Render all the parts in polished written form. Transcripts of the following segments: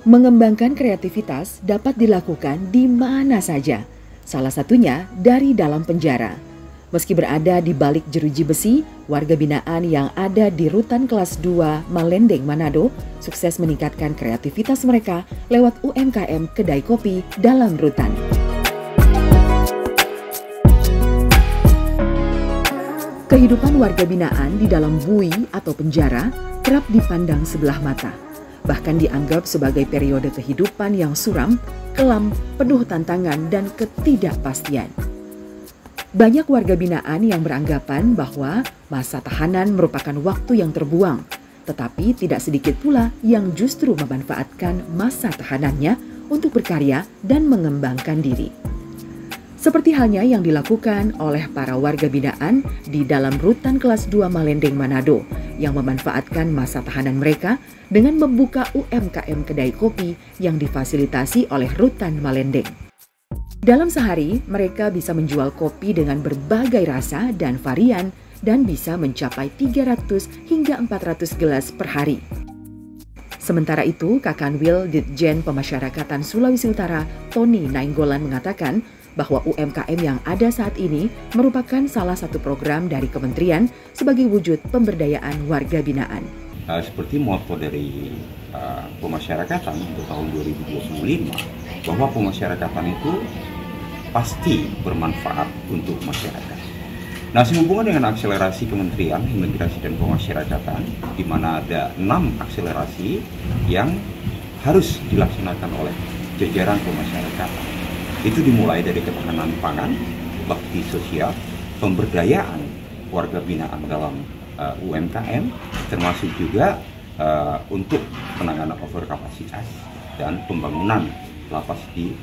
Mengembangkan kreativitas dapat dilakukan di mana saja, salah satunya dari dalam penjara. Meski berada di balik jeruji besi, warga binaan yang ada di Rutan Kelas 2 Malendeng, Manado, sukses meningkatkan kreativitas mereka lewat UMKM kedai kopi dalam rutan. Kehidupan warga binaan di dalam bui atau penjara kerap dipandang sebelah mata. Bahkan dianggap sebagai periode kehidupan yang suram, kelam, penuh tantangan dan ketidakpastian. Banyak warga binaan yang beranggapan bahwa masa tahanan merupakan waktu yang terbuang, tetapi tidak sedikit pula yang justru memanfaatkan masa tahanannya untuk berkarya dan mengembangkan diri. Seperti halnya yang dilakukan oleh para warga binaan di dalam Rutan Kelas 2 Malendeng, Manado, yang memanfaatkan masa tahanan mereka dengan membuka UMKM kedai kopi yang difasilitasi oleh Rutan Malendeng. Dalam sehari, mereka bisa menjual kopi dengan berbagai rasa dan varian dan bisa mencapai 300 hingga 400 gelas per hari. Sementara itu, Kakanwil Ditjen Pemasyarakatan Sulawesi Utara, Tony Nainggolan mengatakan bahwa UMKM yang ada saat ini merupakan salah satu program dari kementerian sebagai wujud pemberdayaan warga binaan. Seperti moto dari pemasyarakatan untuk tahun 2025, bahwa pemasyarakatan itu pasti bermanfaat untuk masyarakat. Nah, sehubungan dengan akselerasi Kementerian Imigrasi dan Pemasyarakatan, di mana ada 6 akselerasi yang harus dilaksanakan oleh jajaran pemasyarakatan. Itu dimulai dari ketahanan pangan, bakti sosial, pemberdayaan warga binaan dalam UMKM, termasuk juga untuk penanganan overkapasitas dan pembangunan lapas di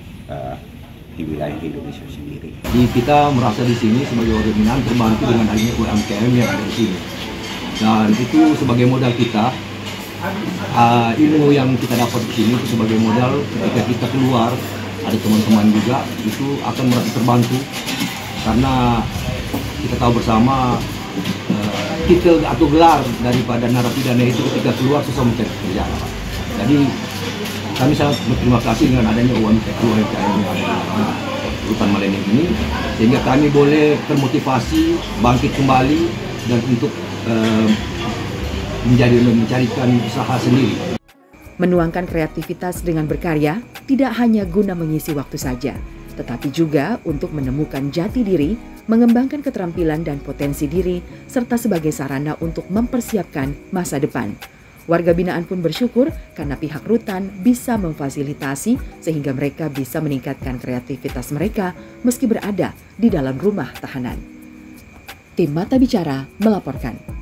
wilayah Indonesia sendiri. Jadi kita merasa di sini sebagai warga binaan terbantu dengan adanya UMKM yang ada di sini. Dan itu sebagai modal kita, ilmu yang kita dapat di sini itu sebagai modal ketika kita keluar. Ada teman-teman juga itu akan merasa terbantu karena kita tahu bersama titel atau gelar daripada narapidana itu ketika keluar susah mencari kerjaan. Jadi kami sangat berterima kasih dengan adanya UMKM yang ada di Rutan Malendeng ini, sehingga kami boleh termotivasi bangkit kembali dan untuk mencarikan usaha sendiri. Menuangkan kreativitas dengan berkarya tidak hanya guna mengisi waktu saja, tetapi juga untuk menemukan jati diri, mengembangkan keterampilan dan potensi diri, serta sebagai sarana untuk mempersiapkan masa depan. Warga binaan pun bersyukur karena pihak rutan bisa memfasilitasi sehingga mereka bisa meningkatkan kreativitas mereka meski berada di dalam rumah tahanan. Tim Mata Bicara melaporkan.